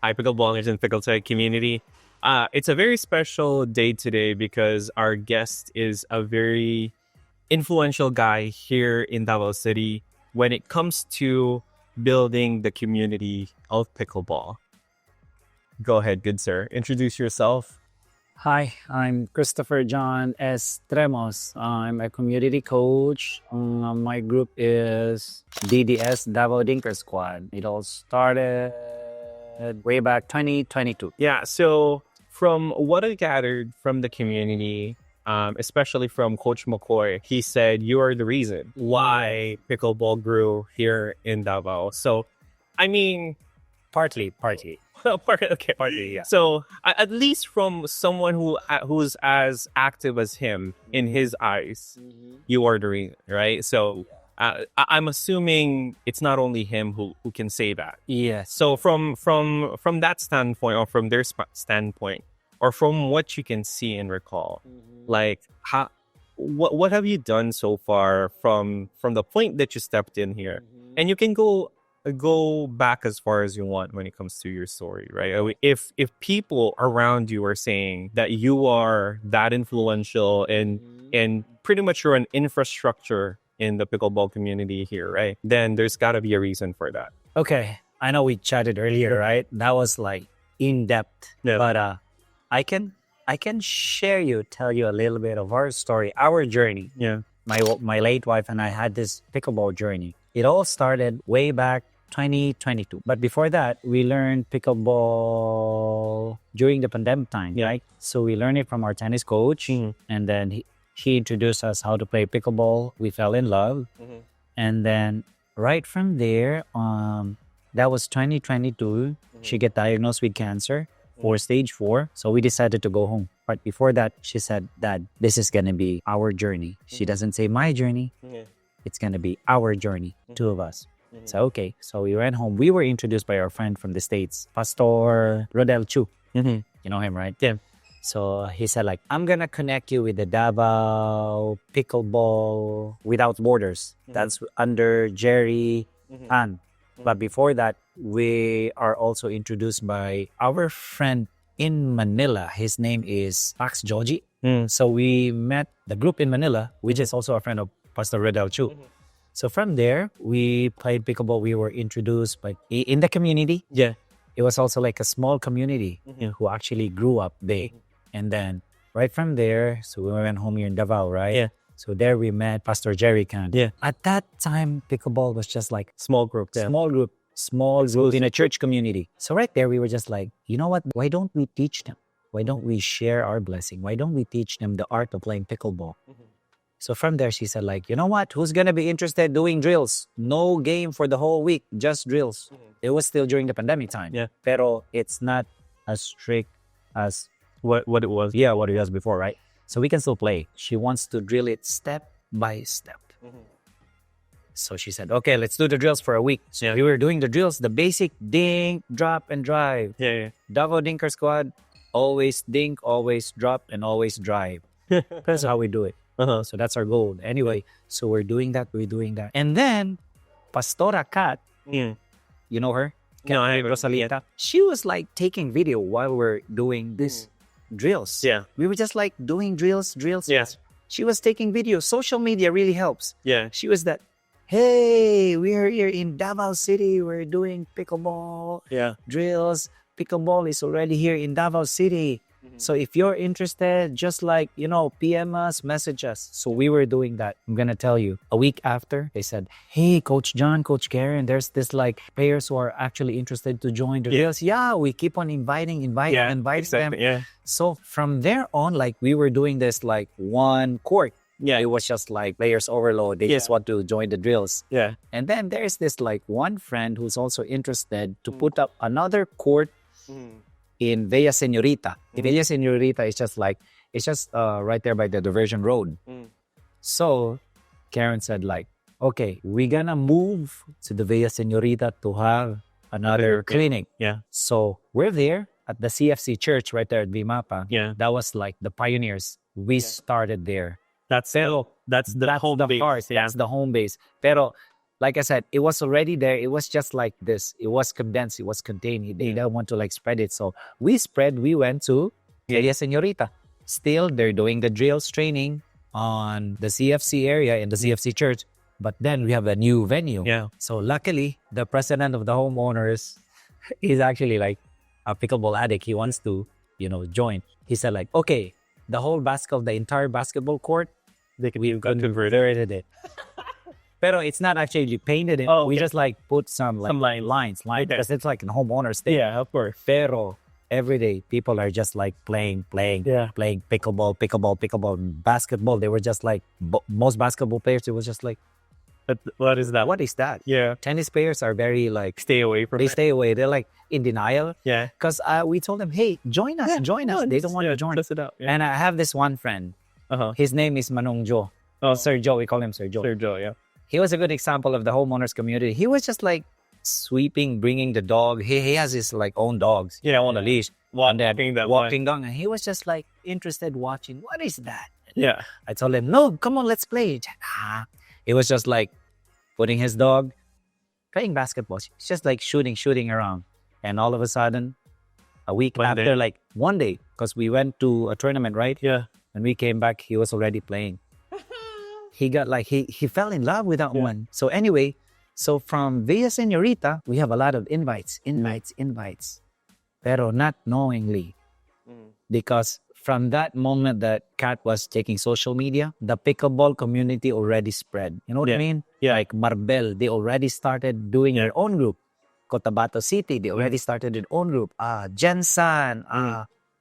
Hi, Pickleballers and Pickle Techie community. It's a very special day today because our guest is a very influential guy here in Davao City when it comes to building the community of pickleball. Go ahead, good sir. Introduce yourself. Hi, I'm Christopher John Estremos. I'm a community coach. My group is DDS Davao Dinker Squad. It all started way back 2022. Yeah, so from what I gathered from the community, especially from Coach McCoy, he said you are the reason why pickleball grew here in Davao. So, I mean, Partly. okay. Partly, yeah. So at least from someone who's as active as him in his eyes, you are the reason, right? So I'm assuming it's not only him who can say that. Yes. So from that standpoint, or from their standpoint, or from what you can see and recall, like what have you done so far from the point that you stepped in here? And you can go back as far as you want when it comes to your story, right? I mean, if people around you are saying that you are that influential and pretty much you're an infrastructure in the pickleball community here, right? Then there's got to be a reason for that. Okay, I know we chatted earlier, right? That was like in depth, but I can tell you a little bit of our story, our journey. Yeah. My late wife and I had this pickleball journey. It all started way back 2022. But before that, we learned pickleball during the pandemic time, right? So we learned it from our tennis coach, and then he introduced us how to play pickleball. We fell in love. And then right from there, that was 2022. She got diagnosed with cancer for stage 4. So we decided to go home. But before that, she said, Dad, this is going to be our journey. She doesn't say my journey. It's going to be our journey, two of us. So, okay. So we went home. We were introduced by our friend from the States, Pastor Rodel Chu. You know him, right? Yeah. So he said, like, I'm going to connect you with the Davao Pickleball Without Borders. That's under Jerry Han. But before that, we are also introduced by our friend in Manila. His name is Pax Joji. So we met the group in Manila, which is also a friend of Pastor Rodel Chu. So from there, we played pickleball. We were introduced by in the community. Yeah. It was also like a small community who actually grew up big. And then right from there, so we went home here in Davao, right? Yeah. So there we met Pastor Jerry Khan. Yeah. At that time, pickleball was just like Small group. Yeah. small group in a church community. So right there, we were just like, you know what? Why don't we teach them? Why don't we share our blessing? Why don't we teach them the art of playing pickleball? So from there, she said, like, you know what? Who's going to be interested doing drills? No game for the whole week, just drills. It was still during the pandemic time. Yeah. Pero it's not as strict as What it was. yeah, what it was before, right? So we can still play. She wants to drill it step by step. So she said, okay, let's do the drills for a week. So we were doing the drills, the basic dink, drop, and drive. Yeah. Davao Dinker Squad, always dink, always drop, and always drive. That's how we do it. So that's our goal. Anyway, so we're doing that. And then, Pastora Kat, you know her? No, I Rosalita. She was like taking video while we're doing this drills. Yeah. We were just like doing drills. Yes. She was taking video. Social media really helps. Yeah. She was that, hey, we are here in Davao City. We're doing pickleball drills. Pickleball is already here in Davao City. So if you're interested, just like, PM us, message us. So we were doing that. I'm going to tell you, a week after, they said, hey, Coach John, Coach Karen, there's this like players who are actually interested to join the drills. Yeah, we keep on inviting them. Yeah. So from there on, like we were doing this like one court. Yeah, it was just like players overload. They just want to join the drills. Yeah. And then there's this like one friend who's also interested to put up another court in Villa Senorita. Villa Senorita is just like, it's just right there by the diversion road. So Karen said like, okay, we're gonna move to the Villa Senorita to have another clinic. Yeah. So we're there at the CFC church right there at Vimapa. Yeah. That was like the pioneers. We started there. That's it. That's the home base. That's the home base. Pero like I said, it was already there. It was just like this. It was condensed. It was contained. They don't want to like spread it. So we spread. We went to Villa Senorita. Still, they're doing the drills training on the CFC area in the CFC church. But then we have a new venue. Yeah. So luckily, the president of the homeowners is actually like a pickleball addict. He wants to, join. He said like, okay, the entire basketball court, we've converted it. Pero it's not actually painted it. Oh, okay. We just like put some lines because it's like a homeowner's thing. Yeah, of course. Pero every day, people are just like playing pickleball, basketball. They were just like, most basketball players, it was just like, what is that? what is that? Yeah. Tennis players are very like, Stay away from it. stay away. They're like in denial. Yeah. Because we told them, hey, join us. They don't want to join. Test it out. Yeah. And I have this one friend. Uh-huh. His name is Manong Joe. Oh. Sir Joe. We call him Sir Joe. Sir Joe, yeah. He was a good example of the homeowners community. He was just like sweeping, bringing the dog. He has his like own dogs. Yeah. On a leash. Walking dog. And he was just like interested watching. What is that? Yeah. I told him, no, come on, let's play. It was just like putting his dog, playing basketball. It's just like shooting around. And all of a sudden, a week One after, day. like one day, because we went to a tournament, right? Yeah. When we came back, he was already playing. He got like, he fell in love with that one. So anyway, from Villa Senorita, we have a lot of invites. Pero not knowingly. Because from that moment that Kat was taking social media, the pickleball community already spread. You know what I mean? Yeah. Like Marbel, they already started doing their own group. Cotabato City, they already started their own group. Jensen,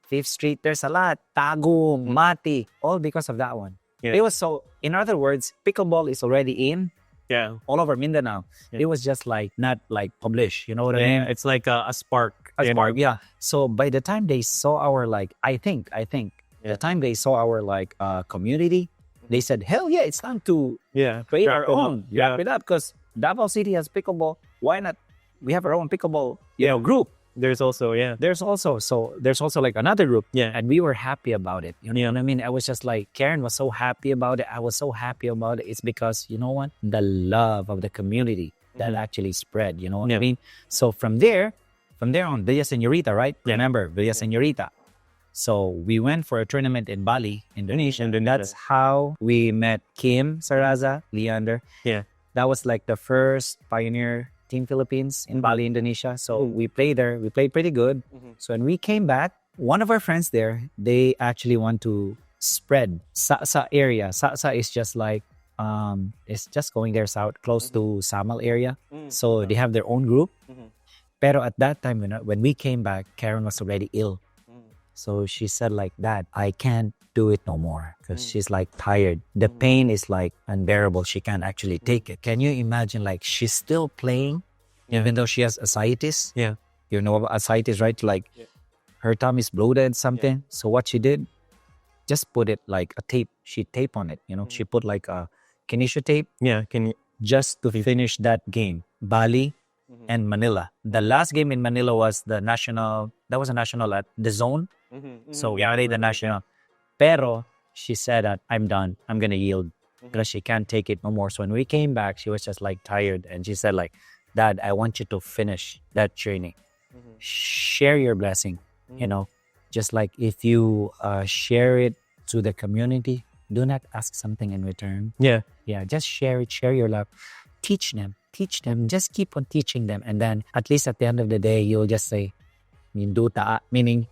Fifth Street, there's a lot. Tagum, Mati, all because of that one. Yeah. It was so, in other words, pickleball is already in all over Mindanao. Yeah. It was just like, not like published. You know what I mean? It's like a spark. A spark, yeah. So by the time they saw our like, I think, the time they saw our like community, they said, hell yeah, it's time to create our own. Wrap it up because Davao City has pickleball. Why not? We have our own pickleball, group. There's also There's also like another group. Yeah. And we were happy about it. You know what I mean? I was just like, Karen was so happy about it. I was so happy about it. It's because, you know what? The love of the community that actually spread. You know what I mean? So from there on, Villa Senorita, right? Remember, Villa Senorita. So we went for a tournament in Bali, Indonesia. And that's how we met Kim, Saraza, Leander. Yeah. That was like the first pioneer Team Philippines in Bali, Indonesia. So we played there. We played pretty good. So when we came back, one of our friends there, they actually want to spread Sa area. Sa is just like, it's just going there south, close to Samal area. So they have their own group. Pero at that time, when we came back, Karen was already ill. So she said like, Dad, I can't do it no more because she's like tired. The pain is like unbearable. She can't actually take it. Can you imagine like she's still playing even though she has ascites? Yeah. You know about ascites, right? Like her tummy is bloated something. So what she did, just put it like a tape. She taped on it, She put like a kinesio tape. Yeah. Can you just to finish that game? Bali and Manila. The last game in Manila was the national. That was a national at the zone. So we played the national. Pero she said that I'm done. I'm gonna yield because she can't take it no more. So when we came back, she was just like tired, and she said like, Dad, I want you to finish that training. Share your blessing. Just like if you share it to the community, do not ask something in return. Yeah. Just share it. Share your love. Teach them. Just keep on teaching them, and then at least at the end of the day, you'll just say, meaning.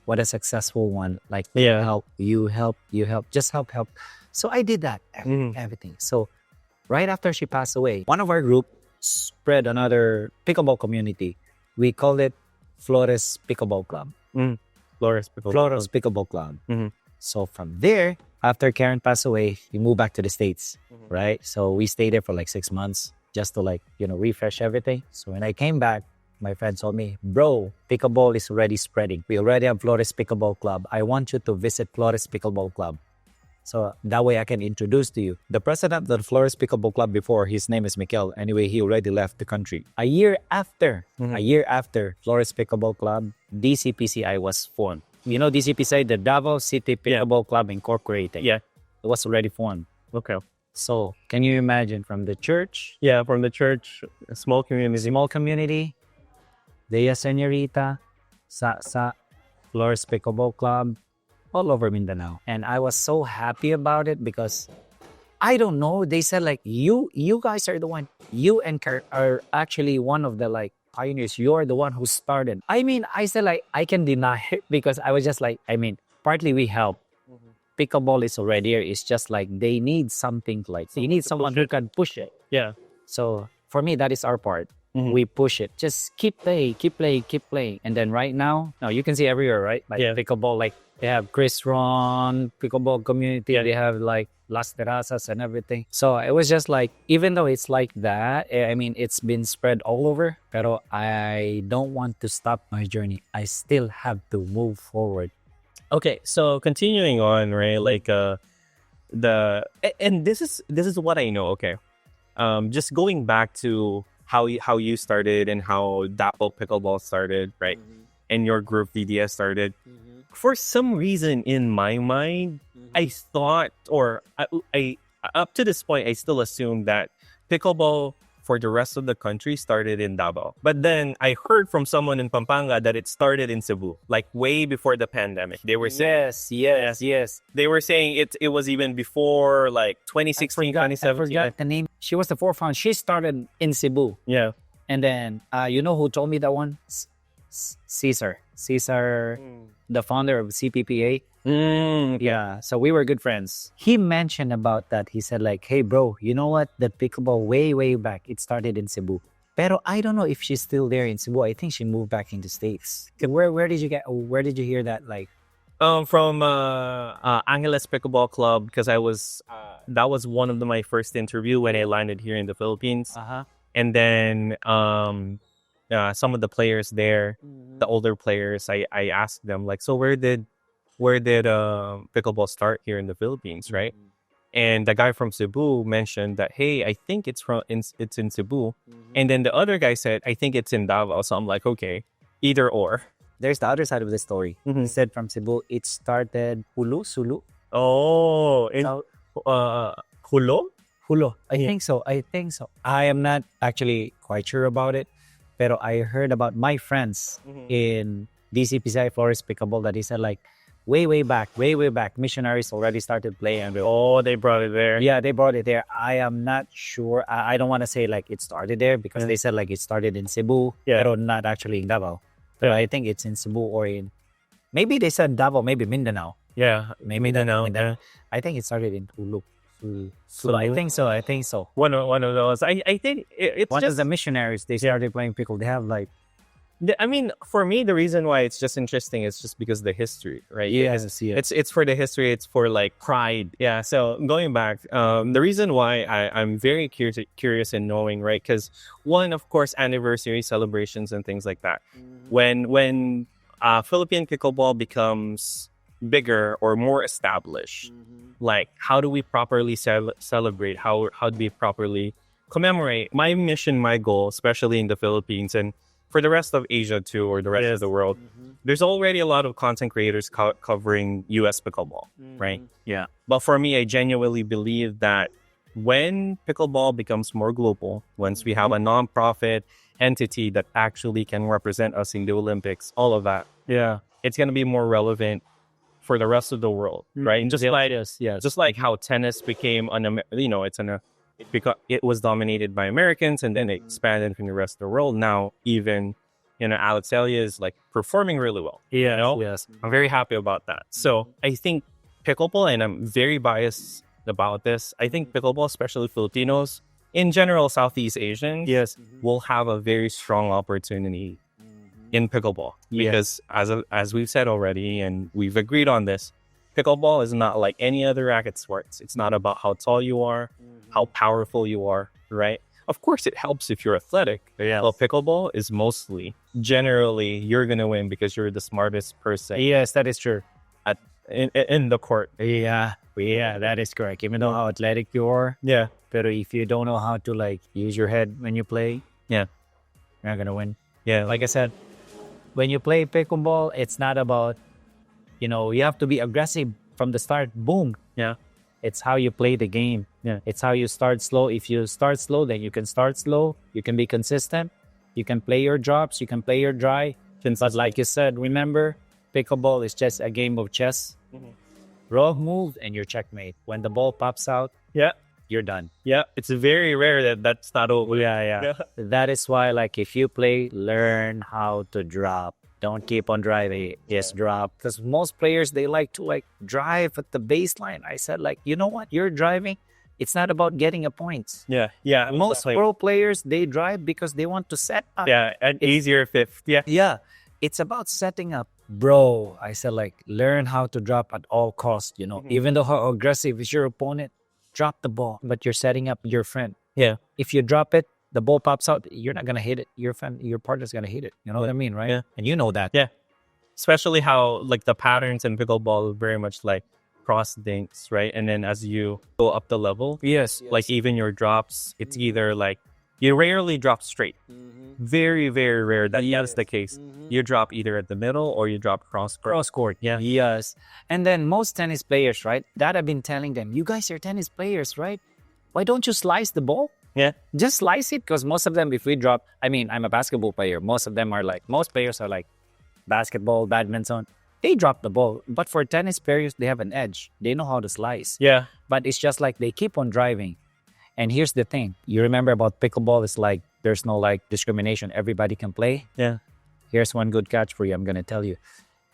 What a successful one. Like, help. Just help. So I did that. Everything. So right after she passed away, one of our group spread another pickleball community. We called it Flores Pickleball Club. Flores Pickleball Club. So from there, after Karen passed away, we moved back to the States, right? So we stayed there for like 6 months just to like, refresh everything. So when I came back, my friend told me, bro, pickleball is already spreading. We already have Flores Pickleball Club. I want you to visit Flores Pickleball Club. So that way I can introduce to you. The president of the Flores Pickleball Club before, his name is Mikel. Anyway, he already left the country. A year after Flores Pickleball Club, DCPCI was formed. DCPCI, the Davao City Pickleball Club Incorporated. Yeah. It was already formed. Okay. So can you imagine from the church, Yeah, from the church, a small community. small community, Villa Senorita, Sa Flores Pickleball Club, all over Mindanao. And I was so happy about it because I don't know. They said like you guys are the one. You and Kurt are actually one of the like pioneers. You're the one who started. I mean, I said like I can deny it because I was just like, I mean, partly we help. Pickleball is already here. It's just like they need something like they need someone who can push it. Yeah. So for me, that is our part. We push it. Just keep playing, keep playing, keep playing. And then right now you can see everywhere, right? Like pickleball, like they have Chris Ron, pickleball community. They have like Las Terrazas and everything. So it was just like, even though it's like that, I mean, it's been spread all over. Pero I don't want to stop my journey. I still have to move forward. Okay, so continuing on, right? Like and this is what I know. Okay, just going back to how you started and how Dapo Pickleball started, right? And your group VDS started. For some reason in my mind, I thought, or I up to this point, I still assumed that pickleball for the rest of the country started in Davao. But then I heard from someone in Pampanga that it started in Cebu, like way before the pandemic. They were saying, Yes. they were saying it was even before like 2016, I 2017. forgot the name. She was the forefront. She started in Cebu. Yeah. And then, you know who told me that one? Caesar, the founder of CPPA. Yeah, so we were good friends. He mentioned about that. He said like, hey bro, you know what? The pickleball way back, it started in Cebu. Pero I don't know if she's still there in Cebu. I think she moved back into States. Where did you hear that? Like, from Angeles Pickleball Club, because I was that was one of my first interview when I landed here in the Philippines. And then some of the players there, the older players, I asked them like, so where did pickleball start here in the Philippines, right? And the guy from Cebu mentioned that, hey, I think it's in Cebu. And then the other guy said, I think it's in Davao. So I'm like, okay, either or. there's the other side of the story. He said from Cebu, it started Sulu. Oh, in Hulo? Hulo. I think so. I am not actually quite sure about it. Pero I heard about my friends in DCPCI Flores Pickleball that he said like, way back, missionaries already started playing. Oh, they brought it there. Yeah, they brought it there. I am not sure. I don't want to say like it started there because they said like it started in Cebu, pero not actually in Davao. But I think it's in Cebu or in, maybe they said Davao, maybe Mindanao. Yeah, maybe Mindanao. I think it started in Hulu. So I think so. One of those. I think it's One just of the missionaries, they started playing pickle. They have like, I mean, for me, the reason why it's just interesting is just because of the history, right? It's for the history. It's for like pride. Yeah. So going back, the reason why I'm very curious in knowing, right? Because one, of course, anniversary celebrations and things like that. When Philippine pickleball becomes bigger or more established, like how do we properly celebrate? How do we properly commemorate? My mission, my goal, especially in the Philippines and for the rest of Asia too, or the rest of the world, there's already a lot of content creators covering US pickleball, right? yeah. But for me, I genuinely believe that when pickleball becomes more global, once we have a nonprofit entity that actually can represent us in the Olympics, all of that, it's going to be more relevant for the rest of the world, right? And just like how tennis became it was dominated by Americans and then it expanded from the rest of the world. Now even Alex Elia is like performing really well. Yes. I'm very happy about that. So I think pickleball, and I'm very biased about this, I think pickleball, especially Filipinos, in general Southeast Asians, will have a very strong opportunity in pickleball. Because as we've said already, and we've agreed on this, pickleball is not like any other racket sports. It's not about how tall you are, how powerful you are, right? Of course, it helps if you're athletic. Well, pickleball is generally, you're going to win because you're the smartest person. Yes, that is true. In the court. Yeah, that is correct. Even though how athletic you are, but if you don't know how to like use your head when you play, you're not going to win. Yeah. Like I said, when you play pickleball, it's not about, you have to be aggressive from the start. Boom. Yeah. It's how you play the game. Yeah. It's how you start slow. If you start slow, then you can start slow. You can be consistent. You can play your drops. You can play your dry. But like you said, remember, pickleball is just a game of chess. Wrong move and you're checkmate. When the ball pops out, Yeah. you're done. Yeah. It's very rare that that's not over. Yeah. That is why, like, if you play, learn how to drop. Don't keep on driving. Just drop. Because most players, they like to like drive at the baseline. I said, like, you know what? You're driving. It's not about getting a point. Yeah. Yeah. Most pro players, they drive because they want to set up. Yeah. An easier fifth. Yeah. Yeah. It's about setting up. Bro, I said, like, learn how to drop at all costs, you know. Even though how aggressive is your opponent, drop the ball. But you're setting up your friend. Yeah. If you drop it, the ball pops out, you're not gonna hit it. Your partner's gonna hit it. You know what I mean, right? Yeah. And you know that. Yeah. Especially how like the patterns in pickleball very much like cross dinks, right? And then as you go up the level, Yes. like even your drops, it's either like you rarely drop straight. Very, very rare that is the case. You drop either at the middle or you drop cross court. Yeah. Yes. And then most tennis players, right? That I've been telling them, you guys are tennis players, right? Why don't you slice the ball? Yeah. Just slice it, because most of them, if we drop, I mean, I'm a basketball player. Most players are like basketball, badminton. They drop the ball. But for tennis players, they have an edge. They know how to slice. Yeah. But it's just like they keep on driving. And here's the thing. You remember about pickleball, it's like there's no like discrimination. Everybody can play. Yeah. Here's one good catch for you. I'm going to tell you.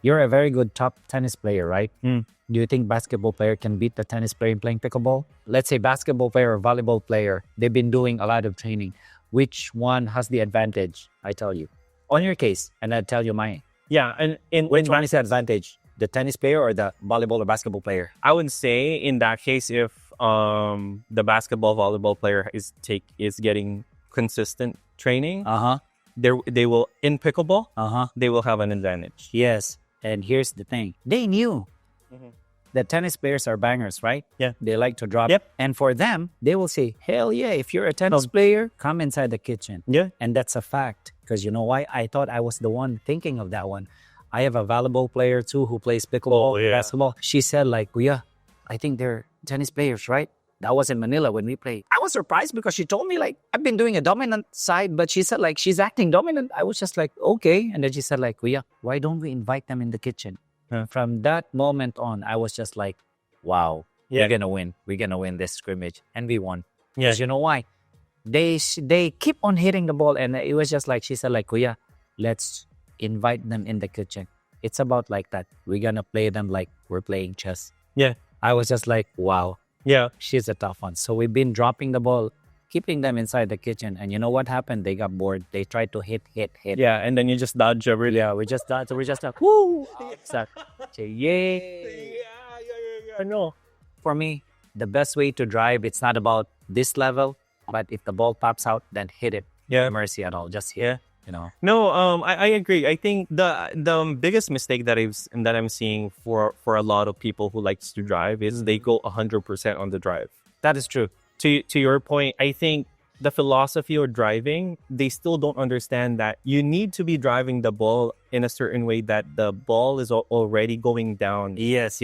You're a very good top tennis player, right? Do you think basketball player can beat the tennis player in playing pickleball? Let's say basketball player or volleyball player, they've been doing a lot of training. Which one has the advantage? I tell you. On your case, and I'll tell you mine. Yeah. And Which one is the advantage? The tennis player or the volleyball or basketball player? I would say in that case, if the basketball volleyball player is getting consistent training, they will in pickleball, they will have an advantage. Yes. And here's the thing. They knew the tennis players are bangers, right? Yeah. They like to drop. Yep. And for them, they will say, hell yeah, if you're a tennis player, come inside the kitchen. Yeah. And that's a fact. Because you know why? I thought I was the one thinking of that one. I have a volleyball player too who plays pickleball, basketball. She said like, yeah, I think they're tennis players, right? That was in Manila when we played. I was surprised because she told me like, I've been doing a dominant side, but she said like, she's acting dominant. I was just like, okay. And then she said like, yeah, why don't we invite them in the kitchen? From that moment on, I was just like, wow, we're going to win. We're going to win this scrimmage. And we won. Yeah. You know why? They keep on hitting the ball. And it was just like, she said like, Kuya, let's invite them in the kitchen. It's about like that. We're going to play them like we're playing chess. Yeah. I was just like, wow. Yeah. She's a tough one. So we've been dropping the ball, keeping them inside the kitchen. And you know what happened? They got bored. They tried to hit. Yeah. And then you just dodge everything. Yeah, we just dodged. We just like, whoo. Yay. Yeah. No. For me, the best way to drive, it's not about this level, but if the ball pops out, then hit it. Yeah. No mercy at all. Just hit. Yeah. You know. No, I agree. I think the biggest mistake that I'm seeing for a lot of people who likes to drive is they go 100% on the drive. That is true. To your point, I think the philosophy of driving, they still don't understand that you need to be driving the ball in a certain way that the ball is already going down. Yes.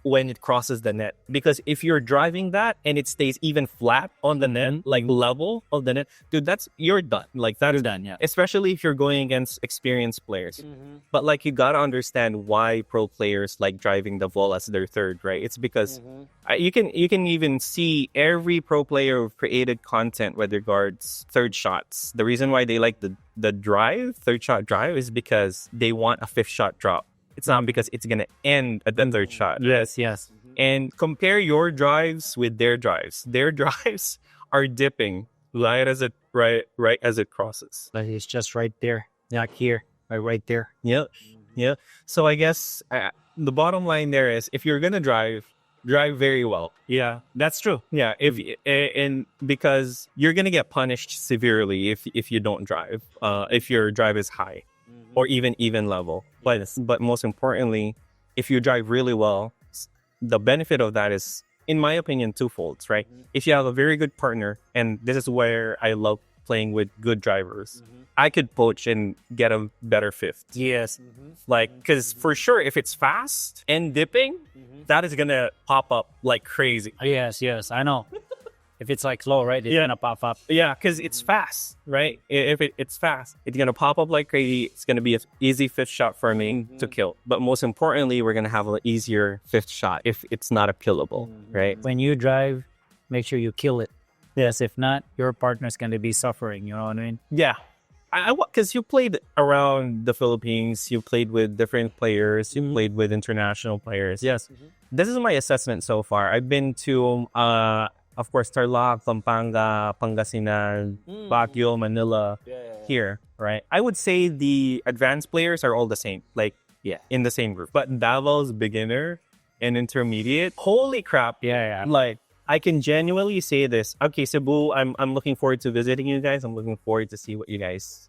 When it crosses the net. Because if you're driving that and it stays even flat on the net, like level of the net, dude, you're done. Like that's done, yeah. Especially if you're going against experienced players. But like you gotta understand why pro players like driving the ball as their third, right? It's because you can even see every pro player who've created content with regards third shots. The reason why they like the third shot drive is because they want a fifth shot drop. It's not because it's going to end at the third shot. Yes. And compare your drives with their drives. Their drives are dipping right as it crosses. But it's just right there. Not here. Right there. Yeah. So I guess the bottom line there is if you're going to drive very well. Yeah, that's true. Yeah, because you're going to get punished severely if you don't drive. If your drive is high. Or even level. But most importantly, if you drive really well, the benefit of that is, in my opinion, twofolds, right? If you have a very good partner, and this is where I love playing with good drivers, I could poach and get a better fifth. Yes. Like, because for sure, if it's fast and dipping, that is going to pop up like crazy. Yes, I know. If it's like slow, right? It's gonna pop up. Yeah, because it's fast, right? If it's fast, it's going to pop up like crazy. It's going to be an easy fifth shot for me to kill. But most importantly, we're going to have an easier fifth shot if it's not a killable, right? When you drive, make sure you kill it. Yes, if not, your partner's gonna be suffering. You know what I mean? Yeah. Because you played around the Philippines, you played with different players, you played with international players. Yes. This is my assessment so far. I've been to, of course, Tarlac, Pampanga, Pangasinan, Baguio, Manila, here, right? I would say the advanced players are all the same, like in the same group. But Davao's beginner and intermediate, holy crap. Yeah. Like, I can genuinely say this. Okay, Cebu, I'm looking forward to visiting you guys. I'm looking forward to see what you guys,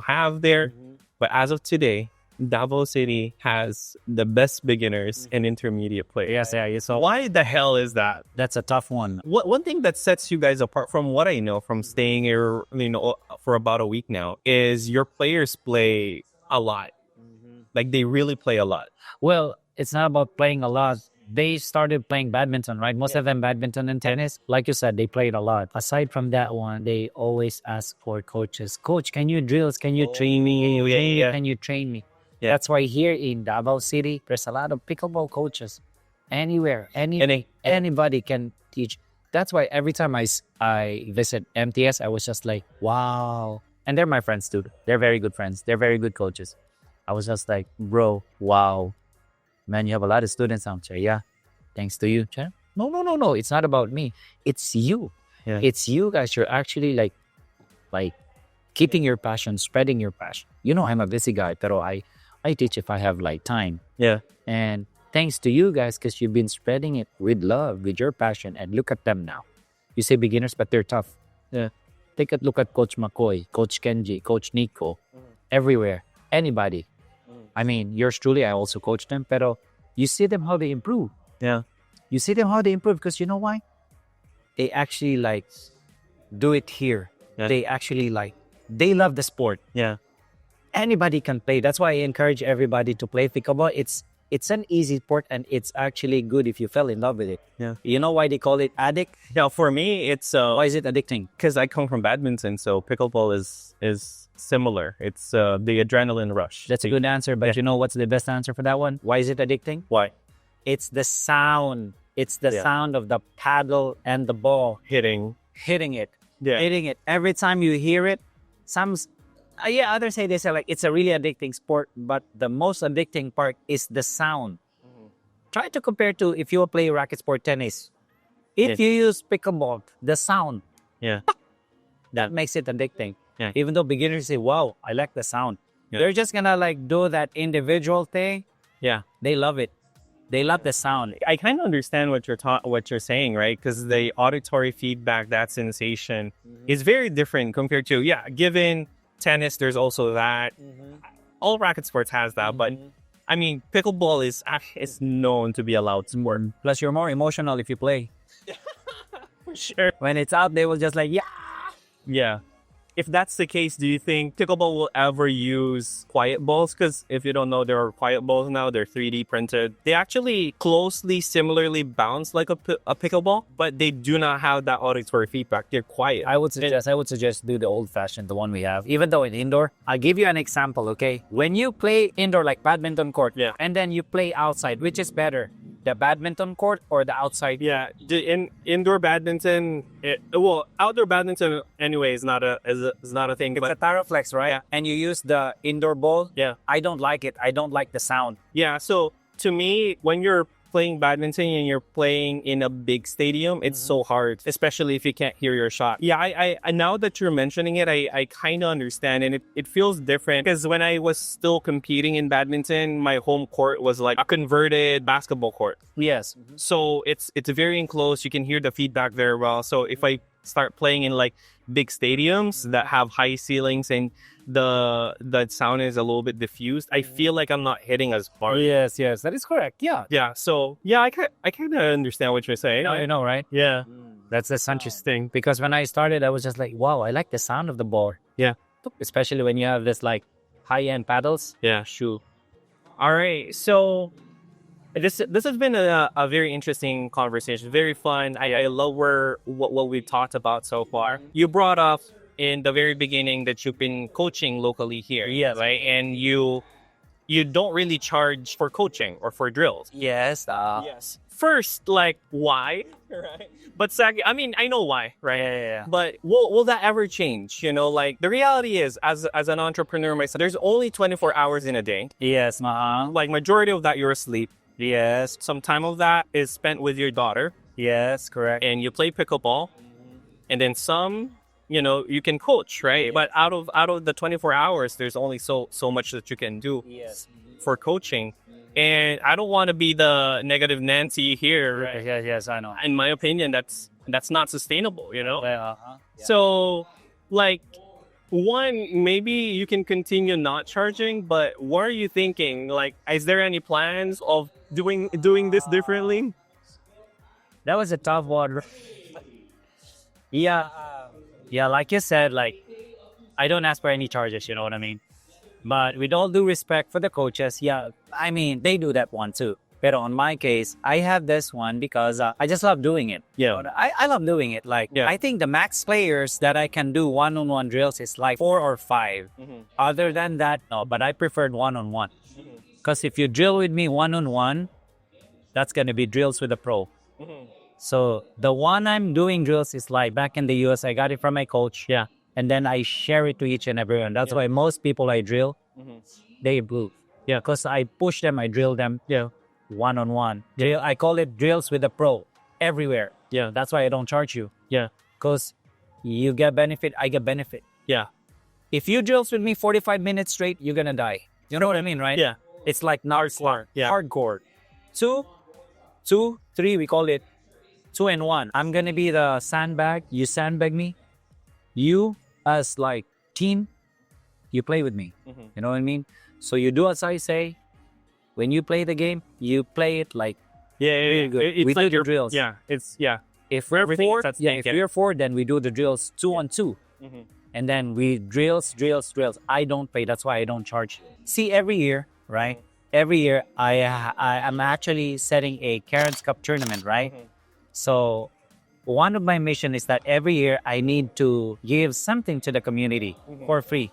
have there. But as of today, Davao City has the best beginners and intermediate players. Yes. So Why the hell is that? that's a tough one. One thing that sets you guys apart from what I know from staying here, for about a week now, is your players play a lot. Like, they really play a lot. Well, it's not about playing a lot. They started playing badminton, right? Most of them badminton and tennis. Like you said, they played a lot. Aside from that one, they always ask for coaches. Coach, can you drills? Can you train me? Can you train me? Yeah. That's why here in Davao City, there's a lot of pickleball coaches. Anywhere, anybody can teach. That's why every time I visit MTS, I was just like, wow. And they're my friends too. They're very good friends. They're very good coaches. I was just like, bro, wow. Man, you have a lot of students out there. Yeah. Thanks to you. No. It's not about me. It's you. Yeah. It's you guys. You're actually like keeping your passion, spreading your passion. I'm a busy guy, pero I teach if I have like time. Yeah. And thanks to you guys, because you've been spreading it with love, with your passion. And look at them now. You say beginners, but they're tough. Yeah. Take a look at Coach McCoy, Coach Kenji, Coach Nico, everywhere. Anybody. I mean, yours truly, I also coach them, pero you see them how they improve. Yeah. You see them how they improve because you know why? They actually do it here. Yeah. They actually they love the sport. Yeah. Anybody can play. That's why I encourage everybody to play pickleball. It's an easy sport and it's actually good if you fell in love with it. Yeah. You know why they call it addict? Yeah, for me, it's Why is it addicting? because I come from badminton, so pickleball is similar. It's the adrenaline rush. That's a good answer, but you know what's the best answer for that one? Why is it addicting? Why? It's the sound. It's the sound of the paddle and the ball Hitting. hitting it. Yeah. Hitting it. Every time you hear it, others say it's a really addicting sport, but the most addicting part is the sound. Try to compare to if you play racket sport tennis. If you use pickleball, the sound, Yeah. that makes it addicting. Yeah. Even though beginners say, wow, I like the sound. Yeah. They're just gonna do that individual thing. Yeah. They love it. They love the sound. I kind of understand what you're saying, right? Because the auditory feedback, that sensation, is very different compared to given tennis. There's also that. All racket sports has that, but I mean, pickleball is known to be a loud sport. Plus, you're more emotional if you play. For sure. When it's out, they will just Yeah. If that's the case, do you think pickleball will ever use quiet balls? Because if you don't know, there are quiet balls now. They're 3D printed. They actually similarly bounce like a pickleball, but they do not have that auditory feedback. They're quiet. I would suggest do the old-fashioned, the one we have. Even though in indoor, I'll give you an example, okay? When you play indoor like badminton court, and then you play outside, which is better? The badminton court or the outside? Yeah, indoor badminton. Outdoor badminton anyway is not a thing. It's a Taraflex, right? Yeah. And you use the indoor ball. Yeah. I don't like it. I don't like the sound. Yeah. So to me, when you're playing badminton and you're playing in a big stadium, it's so hard, especially if you can't hear your shot. Yeah, I now that you're mentioning it, I kind of understand, and it feels different because when I was still competing in badminton, my home court was like a converted basketball court. Yes. So it's very enclosed. You can hear the feedback very well. So if I start playing in like big stadiums that have high ceilings and the sound is a little bit diffused, I feel like I'm not hitting as hard. Yes, that is correct. Yeah. Yeah. So I kind of understand what you're saying. I know, right? Yeah. That's the interesting because when I started, I was just like, wow, I like the sound of the ball. Yeah. Especially when you have this like high-end paddles. Yeah. Shoe. All right. So this has been a very interesting conversation, very fun. I love what we've talked about so far. You brought up in the very beginning that you've been coaching locally here, Yes. right? And you don't really charge for coaching or for drills. Yes. Yes. First, like why? Right. But second, I mean, I know why, right? Yeah. But will that ever change? You know, like the reality is, as an entrepreneur myself, there's only 24 hours in a day. Yes. Like majority of that you're asleep. Yes. Some time of that is spent with your daughter, Yes. Correct. and you play pickleball, and then some, you can coach, right? But out of the 24 hours, there's only so much that you can do Yes. for coaching. And I don't want to be the negative Nancy here. Right? Yes. I know. In my opinion, that's not sustainable, Yeah. So, like, one, maybe you can continue not charging, but what are you thinking? Like, is there any plans of doing this differently? That was a tough one. Yeah. Yeah. Like you said, like I don't ask for any charges. You know what I mean? But with all due respect for the coaches, yeah, I mean, they do that one too. But on my case, I have this one because I just love doing it. Yeah. I love doing it. Like, I think the max players that I can do one-on-one drills is like 4 or 5. Other than that, no, but I preferred one-on-one. Because if you drill with me one-on-one, that's going to be drills with a pro. So the one I'm doing drills is like back in the US, I got it from my coach. Yeah. And then I share it to each and everyone. That's why most people I drill, they improve. Yeah. Because I push them, I drill them one-on-one. I call it drills with a pro everywhere. Yeah. That's why I don't charge you. Yeah. Because you get benefit, I get benefit. Yeah. If you drills with me 45 minutes straight, you're going to die. You know what I mean, right? Yeah. It's like hardcore. Yeah. Hardcore. 2, 3, we call it 2 and 1. I'm going to be the sandbag. You sandbag me. You, as like team, you play with me. You know what I mean? So you do as I say. When you play the game, you play it like really good. It's We like do the drills. Yeah. If we're Everything 4, is at stake, if we're 4, then we do the drills 2 on 2. And then we drills. I don't pay. That's why I don't charge. See, every year, right? Every year, I'm actually setting a Karen's Cup tournament, right? So one of my mission is that every year I need to give something to the community for free.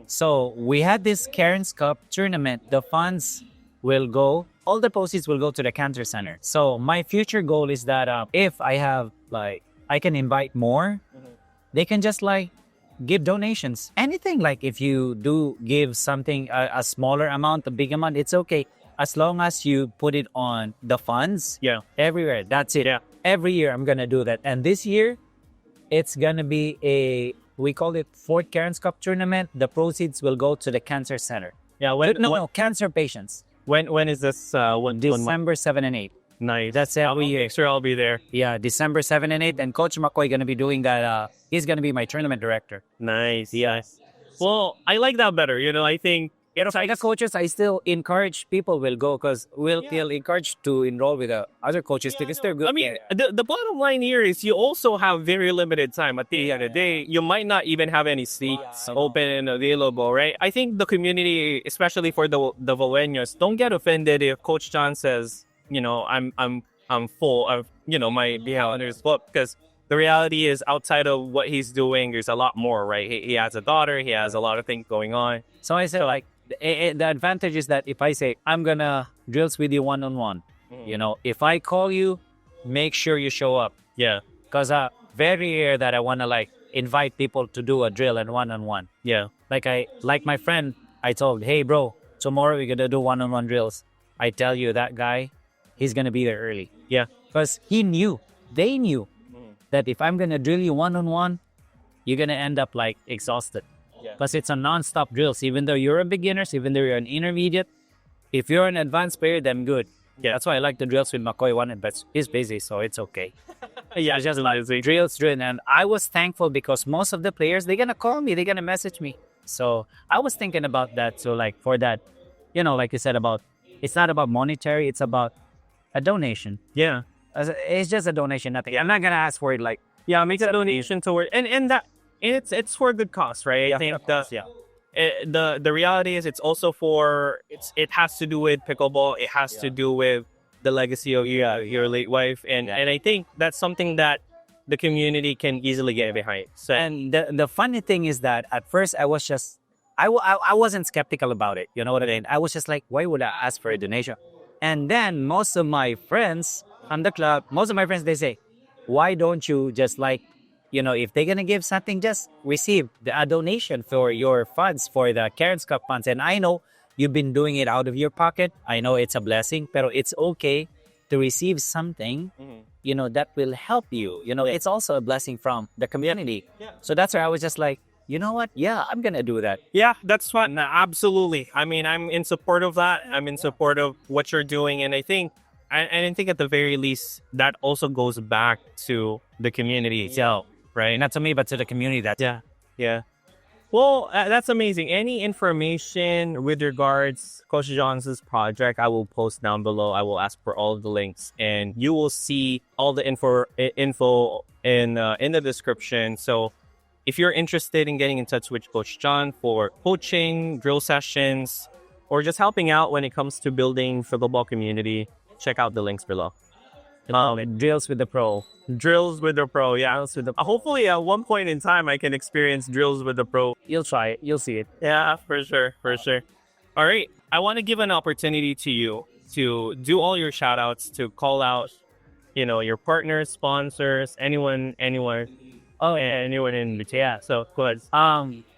So we had this Karen's Cup tournament. The funds will go, all the proceeds will go to the cancer center. So my future goal is that if I have like, I can invite more, they can just like give donations. Anything, like if you do give something, a smaller amount, a big amount, it's okay. As long as you put it on the funds, everywhere. That's it. Yeah. Every year I'm gonna do that. And this year, it's gonna be we call it Fort Karen's Cup tournament. The proceeds will go to the cancer center. Yeah. No, cancer patients. When is this? December 7 and 8. Nice. That's every year. Sure, I'll be there. Yeah, December 7 and 8. And Coach McCoy gonna be doing that. He's gonna be my tournament director. Nice. Yeah. Well, I like that better. I think. So the coaches, I still encourage people will go because we'll feel encouraged to enroll with the other coaches because they're good. I mean, the bottom line here is you also have very limited time. At the end of the day, you might not even have any seats open and available, right? I think the community, especially for the Valeños, don't get offended if Coach John says, I'm full of, my calendar is booked, because the reality is outside of what he's doing, there's a lot more, right? He has a daughter, he has a lot of things going on. So I say like, the advantage is that if I say, I'm going to drills with you one-on-one, if I call you, make sure you show up. Yeah. Because very rare that I want to like invite people to do a drill and one-on-one. Yeah. Like my friend, I told, hey bro, tomorrow we're going to do one-on-one drills. I tell you that guy, he's going to be there early. Yeah. Because they knew that if I'm going to drill you one-on-one, you're going to end up like exhausted. Because it's a non-stop drills. Even though you're a beginner, even though you're an intermediate, if you're an advanced player, then good. Yeah, that's why I like the drills with McCoy one, but he's busy, so it's okay. Yeah, it's just like drills. And I was thankful because most of the players, they're gonna call me, they're gonna message me. So I was thinking about that. So like for that, like you said about, it's not about monetary, it's about a donation. Yeah. It's just a donation, nothing. I'm not gonna ask for it. Like, Yeah, make a donation toward and that it's for a good cause, right? I think the reality is it's also for it has to do with pickleball. It has to do with the legacy of your late wife, and I think that's something that the community can easily get behind. So and the funny thing is that at first I was just, I wasn't skeptical about it. You know what I mean? I was just like, why would I ask for a donation? And then most of my friends on the club, most of my friends, they say, why don't you just like, if they're gonna give something, just receive a donation for your funds for the Karen's Cup funds. And I know you've been doing it out of your pocket. I know it's a blessing, but it's okay to receive something, that will help you. It's also a blessing from the community. So that's where I was just like, you know what? Yeah, I'm gonna do that. yeah, that's fun. Absolutely. I mean, I'm in support of that. I'm in support of what you're doing, and I think at the very least that also goes back to the community itself, right? Not to me, but to the community. Yeah. Well, that's amazing. Any information with regards Coach John's project, I will post down below. I will ask for all of the links, and you will see all the info in the description. So, if you're interested in getting in touch with Coach John for coaching, drill sessions, or just helping out when it comes to building pickleball community, check out the links below. Drills with the pro. Drills with the pro, yeah. Hopefully, at one point in time, I can experience drills with the pro. You'll try it. You'll see it. Yeah, for sure. All right. I want to give an opportunity to you to do all your shout outs, to call out, your partners, sponsors, anyone. Oh, anyone in between. Yeah, so go ahead.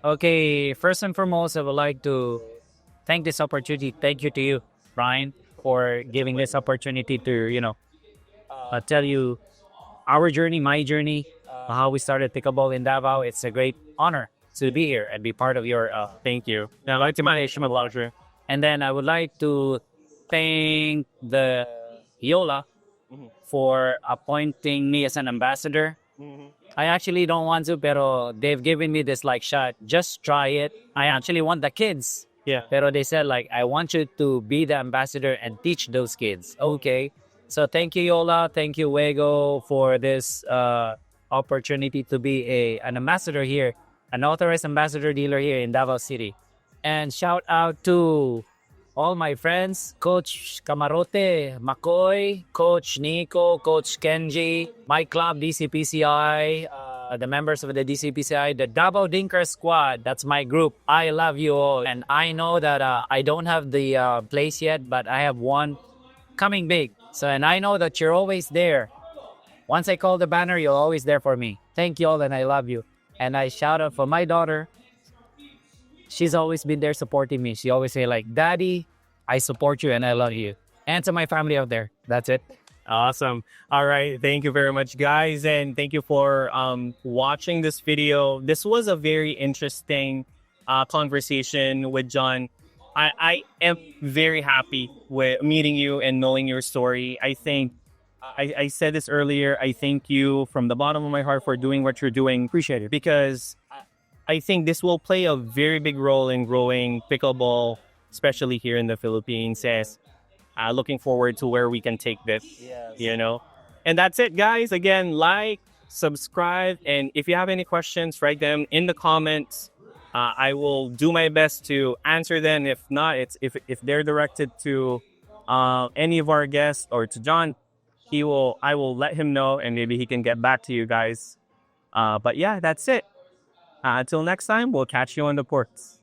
Okay, first and foremost, I would like to thank this opportunity. Thank you to you, Brian, for giving this opportunity to, tell you our journey, my journey, how we started pickleball in Davao. It's a great honor to be here and be part of your. Thank you. I'd like to manage my pleasure. And then I would like to thank the Yola for appointing me as an ambassador. I actually don't want to, pero they've given me this shot. Just try it. I actually want the kids. Yeah. Pero they said I want you to be the ambassador and teach those kids. Okay. So thank you, Yola. Thank you, Wego, for this opportunity to be an ambassador here, an authorized ambassador dealer here in Davao City. And shout out to all my friends, Coach Camarote, Makoy, Coach Nico, Coach Kenji, my club, DCPCI, the members of the DCPCI, the Davao Dinker Squad. That's my group. I love you all. And I know that I don't have the place yet, but I have one coming big. So, and I know that you're always there. Once I call the banner, you're always there for me. Thank you all, and I love you. And I shout out for my daughter. She's always been there supporting me. She always say Daddy, I support you and I love you. And to my family out there. That's it. Awesome. All right. Thank you very much, guys. And thank you for watching this video. This was a very interesting conversation with John. I am very happy with meeting you and knowing your story. I think I said this earlier. I thank you from the bottom of my heart for doing what you're doing. Appreciate it. Because I think this will play a very big role in growing pickleball, especially here in the Philippines. Yes. Looking forward to where we can take this, And that's it, guys. Again, like, subscribe, and if you have any questions, write them in the comments. I will do my best to answer them. If not, if they're directed to any of our guests or to John, I will let him know, and maybe he can get back to you guys. But yeah, that's it. Until next time, we'll catch you on the ports.